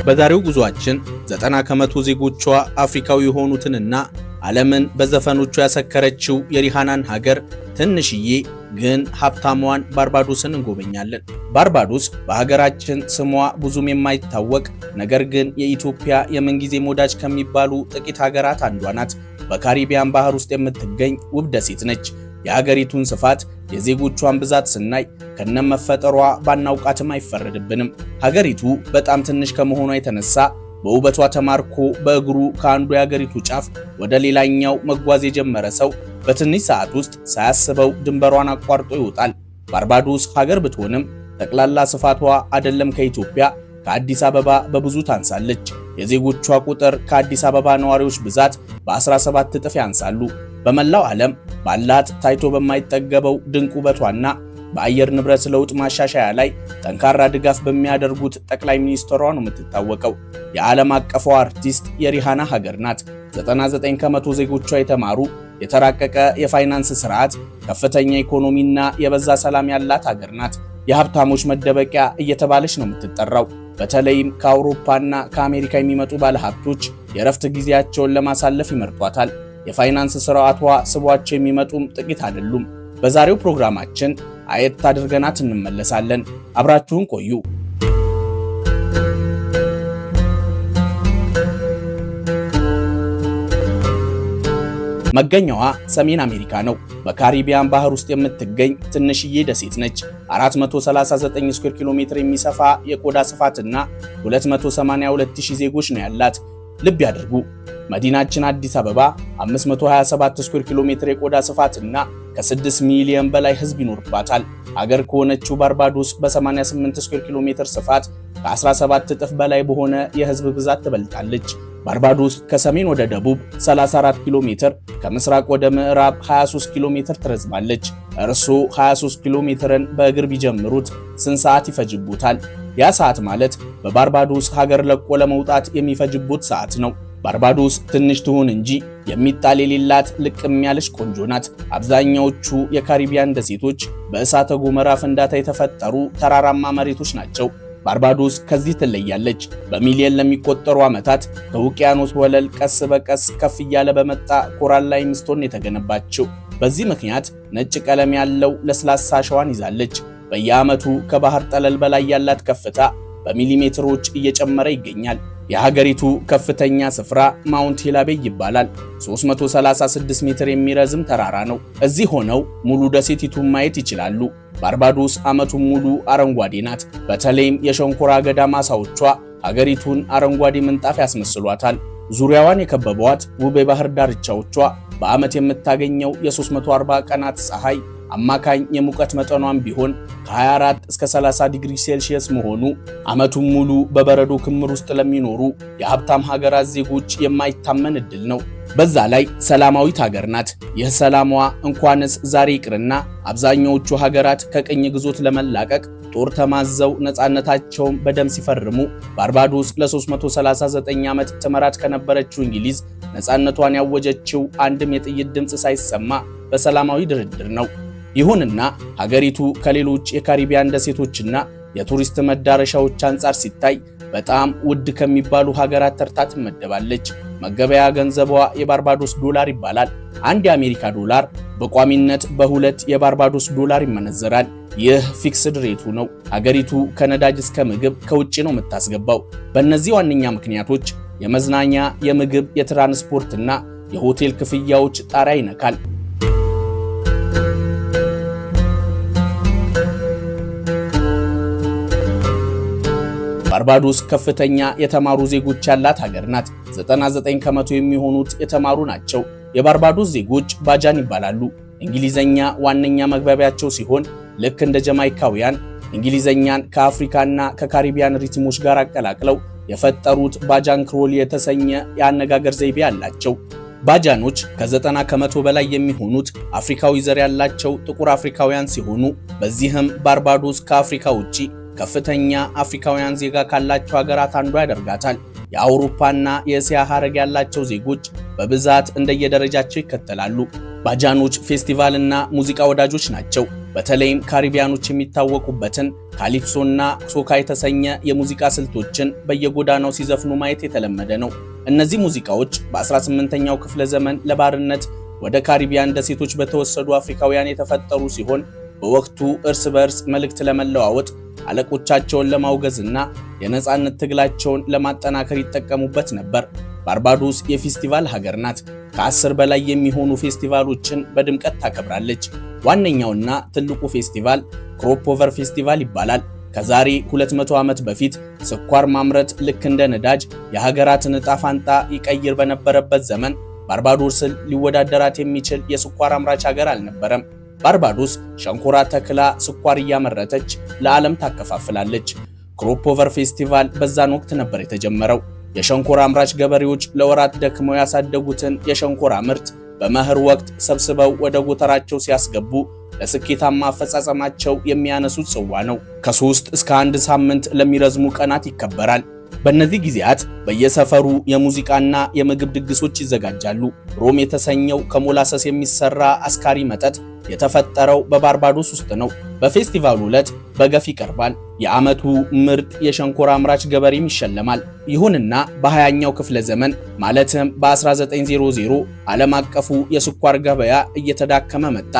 በዛሬው ጉዟችን 90 ከመቶ ዜጎቿ አፍሪካዊ የሆኑትንና ዓለምን በዘፈኖቿ ያሰከረችው የሪሃናን ሀገር ትንሽዬ ግን ሀብታሟን ባርባዶስን እንጎበኛለን። ባርባዶስ በሀገራችን ስሟ ብዙም የማይታወቅ ነገር ግን የኢትዮጵያ የምንጊዜ ወዳጅ ከሚባሉ ጥቂት ሀገራት አንዷ ናት። በካሪቢያን ባህር ውስጥ የምትገኝ ውብ ደሴት ነች። የሀገሪቱን ስፋት የዜጎቿን ብዛት ስናይ ከነመፈጠሯ ባናውቃትም አይፈረድብንም። ሀገሪቱ በጣም ትንሽ ከመሆኗ የተነሳ በውበቷ ተማርኮ በእግሩ ከአንዱ የሀገሪቱ ጫፍ ወደ ሌላኛው መጓዝ የጀመረ ሰው በትንሽ ሰዓት ውስጥ ሳያስበው ድንበሯን አቋርጦ ይወጣል። ባርባዶስ ሀገር ብትሆንም ጠቅላላ ስፋቷ አይደለም ከኢትዮጵያ ከአዲስ አበባ በብዙ ታንሳለች። የዜጎቿ ቁጥር ከአዲስ አበባ ነዋሪዎች ብዛት በ17 እጥፍ ያንሳሉ። በመላው ዓለም ባላት ታይቶ በማይጠገበው ድንቅ ውበቷና በአየር ንብረት ለውጥ ማሻሻያ ላይ ጠንካራ ድጋፍ በሚያደርጉት ጠቅላይ ሚኒስትሯ ነው የምትታወቀው። የዓለም አቀፏ አርቲስት የሪሃና ሀገር ናት። 99 ከመቶ ዜጎቿ የተማሩ፣ የተራቀቀ የፋይናንስ ስርዓት፣ ከፍተኛ ኢኮኖሚና የበዛ ሰላም ያላት ሀገር ናት። የሀብታሞች መደበቂያ እየተባለች ነው የምትጠራው። በተለይም ከአውሮፓና ከአሜሪካ የሚመጡ ባለሀብቶች የእረፍት ጊዜያቸውን ለማሳለፍ ይመርጧታል። የፋይናንስ ስርዓቷ ስቧቸው የሚመጡም ጥቂት አይደሉም። በዛሬው ፕሮግራማችን አየት አድርገናት እንመለሳለን። አብራችሁን ቆዩ። መገኛዋ ሰሜን አሜሪካ ነው። በካሪቢያን ባህር ውስጥ የምትገኝ ትንሽዬ ደሴት ነች። 439 ስኩዌር ኪሎ ሜትር የሚሰፋ የቆዳ ስፋትና 282000 ዜጎች ነው ያላት። ልብ ያድርጉ፣ መዲናችን አዲስ አበባ 527 ስኩዌር ኪሎ ሜትር የቆዳ ስፋትና ከ6 ሚሊዮን በላይ ህዝብ ይኖርባታል። ሀገር ከሆነችው ባርባዶስ በ88 ስኩዌር ኪሎ ሜትር ስፋት ከ17 እጥፍ በላይ በሆነ የህዝብ ብዛት ትበልጣለች። ባርባዶስ ከሰሜን ወደ ደቡብ 34 ኪሎ ሜትር፣ ከምስራቅ ወደ ምዕራብ 23 ኪሎ ሜትር ትረዝማለች። እርስዎ 23 ኪሎ ሜትርን በእግር ቢጀምሩት ስንት ሰዓት ይፈጅቦታል? ያ ሰዓት ማለት በባርባዶስ ሀገር ለቆ ለመውጣት የሚፈጅቡት ሰዓት ነው። ባርባዶስ ትንሽ ትሁን እንጂ የሚጣል የሌላት ልቅም ያለች ቆንጆ ናት። አብዛኛዎቹ የካሪቢያን ደሴቶች በእሳተ ገሞራ ፍንዳታ የተፈጠሩ ተራራማ መሬቶች ናቸው። ባርባዶስ ከዚህ ትለያለች። በሚሊዮን ለሚቆጠሩ ዓመታት ከውቅያኖስ ወለል ቀስ በቀስ ከፍ እያለ በመጣ ኮራል ላይምስቶን የተገነባችው። በዚህ ምክንያት ነጭ ቀለም ያለው ለስላሳ አሸዋን ይዛለች። በየዓመቱ ከባህር ጠለል በላይ ያላት ከፍታ በሚሊሜትሮች እየጨመረ ይገኛል። የሀገሪቱ ከፍተኛ ስፍራ ማውንት ሂላቤይ ይባላል። 336 ሜትር የሚረዝም ተራራ ነው። እዚህ ሆነው ሙሉ ደሴቲቱን ማየት ይችላሉ። ባርባዶስ ዓመቱን ሙሉ አረንጓዴ ናት። በተለይም የሸንኮራ አገዳ ማሳዎቿ ሀገሪቱን አረንጓዴ ምንጣፍ ያስመስሏታል። ዙሪያዋን የከበቧት ውብ የባህር ዳርቻዎቿ በዓመት የምታገኘው የ340 ቀናት ፀሐይ አማካኝ የሙቀት መጠኗን ቢሆን ከ24 እስከ 30 ዲግሪ ሴልሺየስ መሆኑ ዓመቱን ሙሉ በበረዶ ክምር ውስጥ ለሚኖሩ የሀብታም ሀገራት ዜጎች የማይታመን እድል ነው። በዛ ላይ ሰላማዊት ሀገር ናት። ይህ ሰላሟ እንኳንስ ዛሬ ይቅርና አብዛኛዎቹ ሀገራት ከቅኝ ግዞት ለመላቀቅ ጦር ተማዘው ነፃነታቸውን በደም ሲፈርሙ ባርባዶስ ለ339 ዓመት ትመራት ከነበረችው እንግሊዝ ነፃነቷን ያወጀችው አንድም የጥይት ድምፅ ሳይሰማ በሰላማዊ ድርድር ነው። ይሁንና ሀገሪቱ ከሌሎች የካሪቢያን ደሴቶችና የቱሪስት መዳረሻዎች አንጻር ሲታይ በጣም ውድ ከሚባሉ ሀገራት ተርታ ትመደባለች። መገበያ ገንዘቧ የባርባዶስ ዶላር ይባላል። አንድ የአሜሪካ ዶላር በቋሚነት በ2 የባርባዶስ ዶላር ይመነዘራል። ይህ ፊክስድ ሬቱ ነው። ሀገሪቱ ከነዳጅ እስከ ምግብ ከውጭ ነው የምታስገባው። በእነዚህ ዋነኛ ምክንያቶች የመዝናኛ፣ የምግብ፣ የትራንስፖርትና የሆቴል ክፍያዎች ጣሪያ ይነካል። ባርባዶስ ከፍተኛ የተማሩ ዜጎች ያላት ሀገር ናት። 99 ከመቶ የሚሆኑት የተማሩ ናቸው። የባርባዶስ ዜጎች ባጃን ይባላሉ። እንግሊዘኛ ዋነኛ መግባቢያቸው ሲሆን ልክ እንደ ጀማይካውያን እንግሊዘኛን ከአፍሪካና ከካሪቢያን ሪትሞች ጋር አቀላቅለው የፈጠሩት ባጃን ክሮል የተሰኘ የአነጋገር ዘይቤ አላቸው። ባጃኖች ከ90 ከመቶ በላይ የሚሆኑት አፍሪካዊ ዘር ያላቸው ጥቁር አፍሪካውያን ሲሆኑ በዚህም ባርባዶስ ከአፍሪካ ውጪ ከፍተኛ አፍሪካውያን ዜጋ ካላቸው ሀገራት አንዷ ያደርጋታል። የአውሮፓና የእስያ ሀረግ ያላቸው ዜጎች በብዛት እንደየደረጃቸው ይከተላሉ። ባጃኖች ፌስቲቫልና ሙዚቃ ወዳጆች ናቸው። በተለይም ካሪቢያኖች የሚታወቁበትን ካሊፕሶና ሶካ የተሰኘ የሙዚቃ ስልቶችን በየጎዳናው ሲዘፍኑ ማየት የተለመደ ነው። እነዚህ ሙዚቃዎች በ18ኛው ክፍለ ዘመን ለባርነት ወደ ካሪቢያን ደሴቶች በተወሰዱ አፍሪካውያን የተፈጠሩ ሲሆን በወቅቱ እርስ በርስ መልእክት ለመለዋወጥ አለቆቻቸውን ለማውገዝና የነጻነት ትግላቸውን ለማጠናከር ይጠቀሙበት ነበር። ባርባዶስ የፌስቲቫል ሀገር ናት። ከ10 በላይ የሚሆኑ ፌስቲቫሎችን በድምቀት ታከብራለች። ዋነኛውና ትልቁ ፌስቲቫል ክሮፕ ኦቨር ፌስቲቫል ይባላል። ከዛሬ 200 ዓመት በፊት ስኳር ማምረት ልክ እንደ ነዳጅ የሀገራትን ዕጣ ፋንታ ይቀይር በነበረበት ዘመን ባርባዶስን ሊወዳደራት የሚችል የስኳር አምራች ሀገር አልነበረም። ባርባዶስ ሸንኮራ ተክላ ስኳር እያመረተች ለዓለም ታከፋፍላለች። ክሮፕ ኦቨር ፌስቲቫል በዛን ወቅት ነበር የተጀመረው። የሸንኮራ አምራች ገበሬዎች ለወራት ደክመው ያሳደጉትን የሸንኮራ ምርት በመኸር ወቅት ሰብስበው ወደ ጎተራቸው ሲያስገቡ ለስኬታማ አፈጻጸማቸው የሚያነሱት ጽዋ ነው። ከ3 እስከ 1 ሳምንት ለሚረዝሙ ቀናት ይከበራል። በእነዚህ ጊዜያት በየሰፈሩ የሙዚቃና የምግብ ድግሶች ይዘጋጃሉ። ሮም የተሰኘው ከሞላሰስ የሚሰራ አስካሪ መጠጥ የተፈጠረው በባርባዶስ ውስጥ ነው። በፌስቲቫሉ ዕለት በገፍ ይቀርባል። የዓመቱ ምርጥ የሸንኮራ አምራች ገበሬም ይሸለማል። ይሁንና በ20ኛው ክፍለ ዘመን ማለትም በ1900 ዓለም አቀፉ የስኳር ገበያ እየተዳከመ መጣ።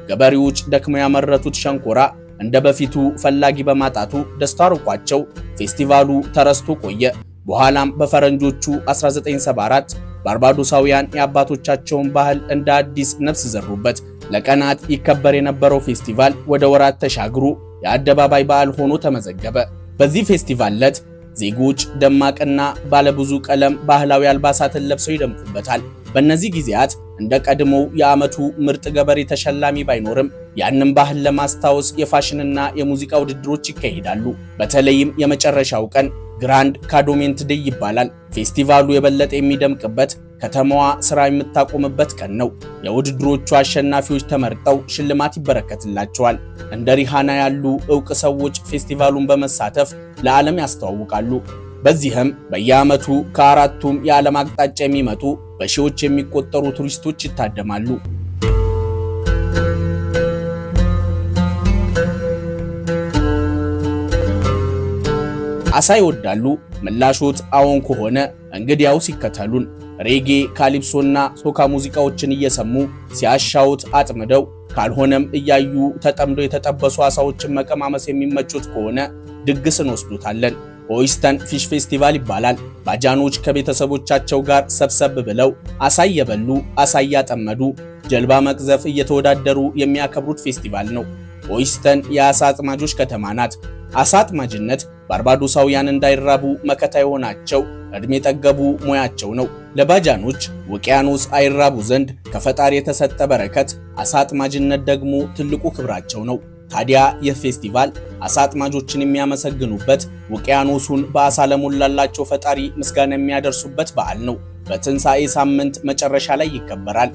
ገበሬዎች ደክመው ያመረቱት ሸንኮራ እንደ በፊቱ ፈላጊ በማጣቱ ደስታ ርቋቸው ፌስቲቫሉ ተረስቶ ቆየ። በኋላም በፈረንጆቹ 1974 ባርባዶሳውያን የአባቶቻቸውን ባህል እንደ አዲስ ነፍስ ዘሩበት። ለቀናት ይከበር የነበረው ፌስቲቫል ወደ ወራት ተሻግሮ የአደባባይ በዓል ሆኖ ተመዘገበ። በዚህ ፌስቲቫል ዕለት ዜጎች ደማቅና ባለብዙ ቀለም ባህላዊ አልባሳትን ለብሰው ይደምቁበታል። በእነዚህ ጊዜያት እንደ ቀድሞው የዓመቱ ምርጥ ገበሬ ተሸላሚ ባይኖርም ያንን ባህል ለማስታወስ የፋሽንና የሙዚቃ ውድድሮች ይካሄዳሉ። በተለይም የመጨረሻው ቀን ግራንድ ካዶሜንት ዴይ ይባላል። ፌስቲቫሉ የበለጠ የሚደምቅበት ከተማዋ ስራ የምታቆምበት ቀን ነው። የውድድሮቹ አሸናፊዎች ተመርጠው ሽልማት ይበረከትላቸዋል። እንደ ሪሃና ያሉ ዕውቅ ሰዎች ፌስቲቫሉን በመሳተፍ ለዓለም ያስተዋውቃሉ። በዚህም በየዓመቱ ከአራቱም የዓለም አቅጣጫ የሚመጡ በሺዎች የሚቆጠሩ ቱሪስቶች ይታደማሉ። አሳ ይወዳሉ? ምላሾት አዎን ከሆነ እንግዲያውስ ይከተሉን። ሬጌ፣ ካሊፕሶና ሶካ ሙዚቃዎችን እየሰሙ ሲያሻውት አጥምደው ካልሆነም እያዩ ተጠምደው የተጠበሱ አሳዎችን መቀማመስ የሚመቹት ከሆነ ድግስ እንወስዱታለን። ኦይስተን ፊሽ ፌስቲቫል ይባላል። ባጃኖች ከቤተሰቦቻቸው ጋር ሰብሰብ ብለው አሳ እየበሉ አሳ እያጠመዱ ጀልባ መቅዘፍ እየተወዳደሩ የሚያከብሩት ፌስቲቫል ነው። ኦይስተን የአሳ አጥማጆች ከተማ ናት። አሳ አጥማጅነት ባርባዶሳውያን እንዳይራቡ መከታ የሆናቸው እድሜ ጠገቡ ሙያቸው ነው። ለባጃኖች ውቅያኖስ አይራቡ ዘንድ ከፈጣሪ የተሰጠ በረከት፣ አሳ አጥማጅነት ደግሞ ትልቁ ክብራቸው ነው። ታዲያ ይህ ፌስቲቫል አሳ አጥማጆችን የሚያመሰግኑበት፣ ውቅያኖሱን በአሳ ለሞላላቸው ፈጣሪ ምስጋና የሚያደርሱበት በዓል ነው። በትንሣኤ ሳምንት መጨረሻ ላይ ይከበራል።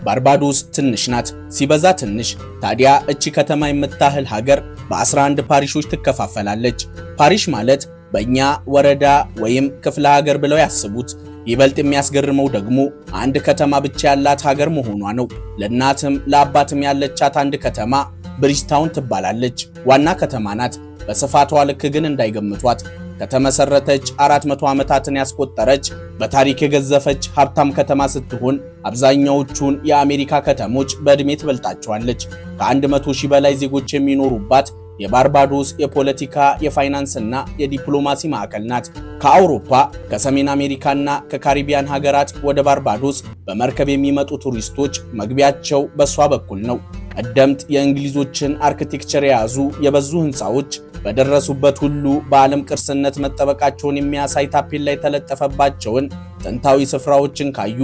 ባርባዶስ ትንሽ ናት፣ ሲበዛ ትንሽ። ታዲያ እቺ ከተማ የምታህል ሀገር በ11 ፓሪሾች ትከፋፈላለች። ፓሪሽ ማለት በእኛ ወረዳ ወይም ክፍለ ሀገር ብለው ያስቡት። ይበልጥ የሚያስገርመው ደግሞ አንድ ከተማ ብቻ ያላት ሀገር መሆኗ ነው። ለእናትም ለአባትም ያለቻት አንድ ከተማ ብሪጅታውን ትባላለች። ዋና ከተማ ናት። በስፋቷ ልክ ግን እንዳይገምቷት። ከተመሰረተች 400 ዓመታትን ያስቆጠረች በታሪክ የገዘፈች ሀብታም ከተማ ስትሆን አብዛኛዎቹን የአሜሪካ ከተሞች በዕድሜ ትበልጣቸዋለች። ከ100 ሺህ በላይ ዜጎች የሚኖሩባት የባርባዶስ የፖለቲካ የፋይናንስና የዲፕሎማሲ ማዕከል ናት። ከአውሮፓ ከሰሜን አሜሪካና ከካሪቢያን ሀገራት ወደ ባርባዶስ በመርከብ የሚመጡ ቱሪስቶች መግቢያቸው በሷ በኩል ነው። ቀደምት የእንግሊዞችን አርኪቴክቸር የያዙ የበዙ ህንፃዎች በደረሱበት ሁሉ በዓለም ቅርስነት መጠበቃቸውን የሚያሳይ ታፔላ የተለጠፈባቸውን ጥንታዊ ስፍራዎችን ካዩ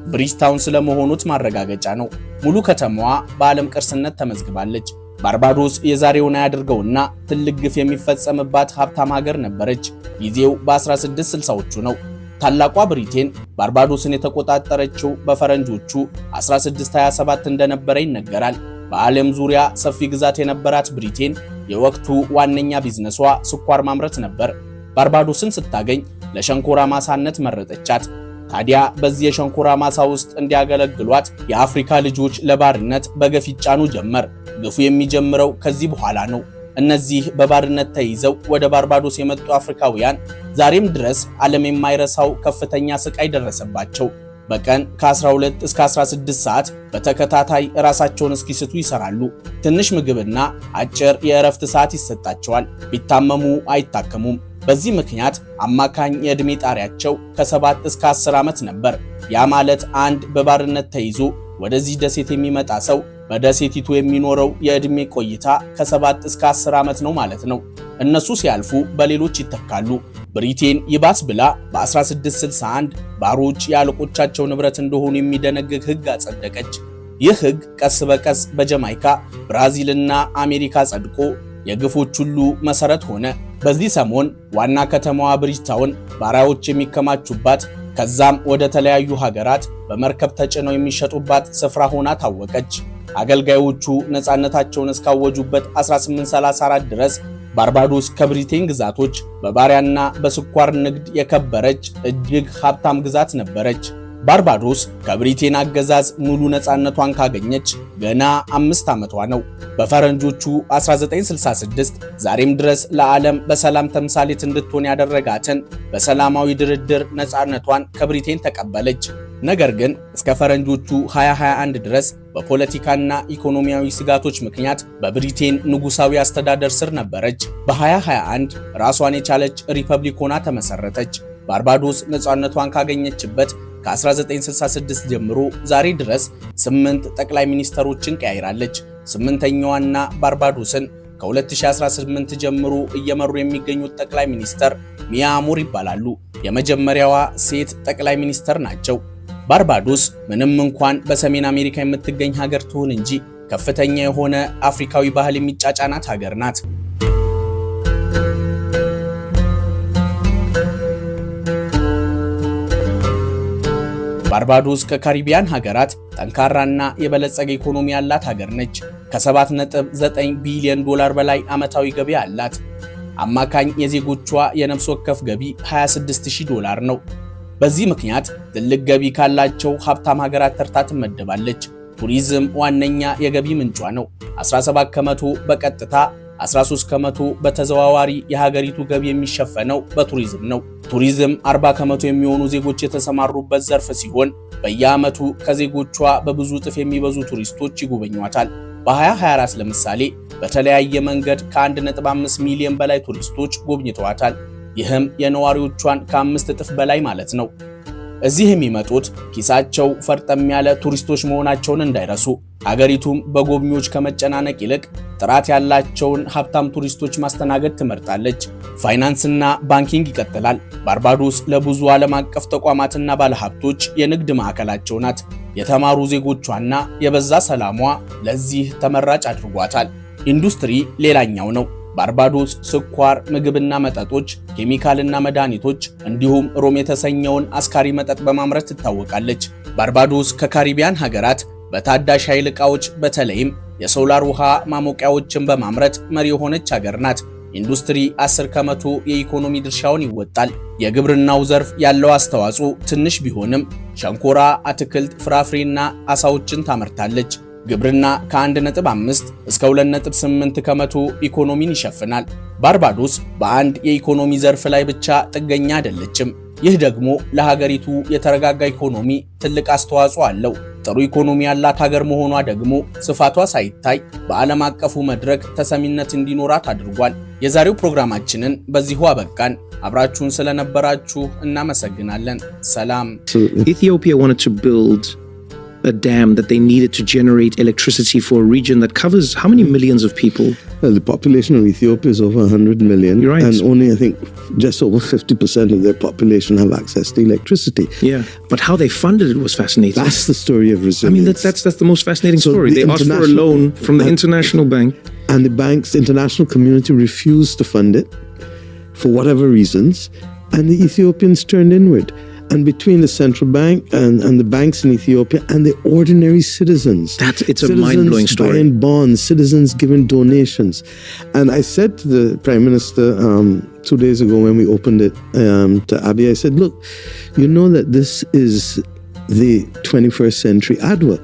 ብሪጅታውን ስለመሆኑት ማረጋገጫ ነው። ሙሉ ከተማዋ በዓለም ቅርስነት ተመዝግባለች። ባርባዶስ የዛሬውን አያድርገውና ትልቅ ግፍ የሚፈጸምባት ሀብታም ሀገር ነበረች። ጊዜው በ1660ዎቹ ነው። ታላቋ ብሪቴን ባርባዶስን የተቆጣጠረችው በፈረንጆቹ 1627 እንደነበረ ይነገራል። በዓለም ዙሪያ ሰፊ ግዛት የነበራት ብሪቴን የወቅቱ ዋነኛ ቢዝነሷ ስኳር ማምረት ነበር። ባርባዶስን ስታገኝ ለሸንኮራ ማሳነት መረጠቻት። ታዲያ በዚህ የሸንኮራ ማሳ ውስጥ እንዲያገለግሏት የአፍሪካ ልጆች ለባርነት በገፍ ይጫኑ ጀመር። ግፉ የሚጀምረው ከዚህ በኋላ ነው። እነዚህ በባርነት ተይዘው ወደ ባርባዶስ የመጡ አፍሪካውያን ዛሬም ድረስ ዓለም የማይረሳው ከፍተኛ ስቃይ ደረሰባቸው። በቀን ከ12 እስከ 16 ሰዓት በተከታታይ ራሳቸውን እስኪስቱ ይሰራሉ። ትንሽ ምግብና አጭር የእረፍት ሰዓት ይሰጣቸዋል። ቢታመሙ አይታከሙም። በዚህ ምክንያት አማካኝ የዕድሜ ጣሪያቸው ከ7 እስከ 10 ዓመት ነበር። ያ ማለት አንድ በባርነት ተይዞ ወደዚህ ደሴት የሚመጣ ሰው በደሴቲቱ የሚኖረው የዕድሜ ቆይታ ከ7 እስከ 10 ዓመት ነው ማለት ነው። እነሱ ሲያልፉ በሌሎች ይተካሉ። ብሪቴን ይባስ ብላ በ1661 ባሮች የአለቆቻቸው ንብረት እንደሆኑ የሚደነግግ ሕግ አጸደቀች። ይህ ሕግ ቀስ በቀስ በጀማይካ ብራዚልና አሜሪካ ጸድቆ የግፎች ሁሉ መሰረት ሆነ። በዚህ ሰሞን ዋና ከተማዋ ብሪጅታውን ባሪያዎች የሚከማቹባት ከዛም ወደ ተለያዩ ሀገራት በመርከብ ተጭነው የሚሸጡባት ስፍራ ሆና ታወቀች። አገልጋዮቹ ነፃነታቸውን እስካወጁበት 1834 ድረስ ባርባዶስ ከብሪቴን ግዛቶች በባሪያና በስኳር ንግድ የከበረች እጅግ ሀብታም ግዛት ነበረች። ባርባዶስ ከብሪቴን አገዛዝ ሙሉ ነፃነቷን ካገኘች ገና 5 ዓመቷ ነው። በፈረንጆቹ 1966 ዛሬም ድረስ ለዓለም በሰላም ተምሳሌት እንድትሆን ያደረጋትን በሰላማዊ ድርድር ነፃነቷን ከብሪቴን ተቀበለች። ነገር ግን እስከ ፈረንጆቹ 2021 ድረስ በፖለቲካና ኢኮኖሚያዊ ስጋቶች ምክንያት በብሪቴን ንጉሳዊ አስተዳደር ስር ነበረች። በ2021 ራሷን የቻለች ሪፐብሊክ ሆና ተመሰረተች። ባርባዶስ ነፃነቷን ካገኘችበት ከ1966 ጀምሮ ዛሬ ድረስ 8 ጠቅላይ ሚኒስተሮችን ቀያይራለች። 8ኛዋና ባርባዶስን ከ2018 ጀምሮ እየመሩ የሚገኙት ጠቅላይ ሚኒስተር ሚያ አሞር ይባላሉ። የመጀመሪያዋ ሴት ጠቅላይ ሚኒስተር ናቸው። ባርባዶስ ምንም እንኳን በሰሜን አሜሪካ የምትገኝ ሀገር ትሁን እንጂ ከፍተኛ የሆነ አፍሪካዊ ባህል የሚጫጫናት ሀገር ናት። ባርባዶስ ከካሪቢያን ሀገራት ጠንካራና የበለጸገ ኢኮኖሚ ያላት ሀገር ነች። ከ7.9 ቢሊዮን ዶላር በላይ ዓመታዊ ገቢ አላት። አማካኝ የዜጎቿ የነፍስ ወከፍ ገቢ $26,000 ነው። በዚህ ምክንያት ትልቅ ገቢ ካላቸው ሀብታም ሀገራት ተርታ ትመደባለች። ቱሪዝም ዋነኛ የገቢ ምንጯ ነው። 17 ከመቶ በቀጥታ 13 ከመቶ በተዘዋዋሪ የሀገሪቱ ገቢ የሚሸፈነው በቱሪዝም ነው። ቱሪዝም 40 ከመቶ የሚሆኑ ዜጎች የተሰማሩበት ዘርፍ ሲሆን በየዓመቱ ከዜጎቿ በብዙ እጥፍ የሚበዙ ቱሪስቶች ይጎበኟታል። በ2024 ለምሳሌ በተለያየ መንገድ ከ1.5 ሚሊዮን በላይ ቱሪስቶች ጎብኝተዋታል። ይህም የነዋሪዎቿን ከ5 እጥፍ በላይ ማለት ነው። እዚህ የሚመጡት ኪሳቸው ፈርጠም ያለ ቱሪስቶች መሆናቸውን እንዳይረሱ። ሀገሪቱም በጎብኚዎች ከመጨናነቅ ይልቅ ጥራት ያላቸውን ሀብታም ቱሪስቶች ማስተናገድ ትመርጣለች። ፋይናንስና ባንኪንግ ይቀጥላል። ባርባዶስ ለብዙ ዓለም አቀፍ ተቋማትና ባለሀብቶች የንግድ ማዕከላቸው ናት። የተማሩ ዜጎቿና የበዛ ሰላሟ ለዚህ ተመራጭ አድርጓታል። ኢንዱስትሪ ሌላኛው ነው። ባርባዶስ ስኳር፣ ምግብና መጠጦች፣ ኬሚካልና መድኃኒቶች እንዲሁም ሮም የተሰኘውን አስካሪ መጠጥ በማምረት ትታወቃለች። ባርባዶስ ከካሪቢያን ሀገራት በታዳሽ ኃይል ዕቃዎች በተለይም የሶላር ውሃ ማሞቂያዎችን በማምረት መሪ የሆነች ሀገር ናት። ኢንዱስትሪ 10 ከመቶ የኢኮኖሚ ድርሻውን ይወጣል። የግብርናው ዘርፍ ያለው አስተዋጽኦ ትንሽ ቢሆንም ሸንኮራ፣ አትክልት፣ ፍራፍሬና አሳዎችን ታመርታለች። ግብርና ከ1.5 እስከ 2.8 ከመቶ ኢኮኖሚን ይሸፍናል። ባርባዶስ በአንድ የኢኮኖሚ ዘርፍ ላይ ብቻ ጥገኛ አይደለችም። ይህ ደግሞ ለሀገሪቱ የተረጋጋ ኢኮኖሚ ትልቅ አስተዋጽኦ አለው። ጥሩ ኢኮኖሚ ያላት ሀገር መሆኗ ደግሞ ስፋቷ ሳይታይ በዓለም አቀፉ መድረክ ተሰሚነት እንዲኖራት አድርጓል። የዛሬው ፕሮግራማችንን በዚሁ አበቃን። አብራችሁን ስለነበራችሁ እናመሰግናለን። ሰላም። Ethiopia wanted to build a dam that they needed to generate electricity for a region that covers how many millions of people? Well, the population of Ethiopia is over 100 million. You're right. And only, I think, just over 50% of their population have access to electricity. Yeah, but how they funded it was fascinating. That's the story of resilience. I mean, that's the most fascinating story. They asked for a loan from the International Bank. And the bank's international community refused to fund it for whatever reasons. And the Ethiopians turned inward. and between the central bank and the banks in Ethiopia and the ordinary citizens. It's a mind-blowing story. Buying bonds, citizens giving donations. And I said to the Prime Minister 2 days ago when we opened it to Abiy, I said, look, you know that this is the 21st century Adwa.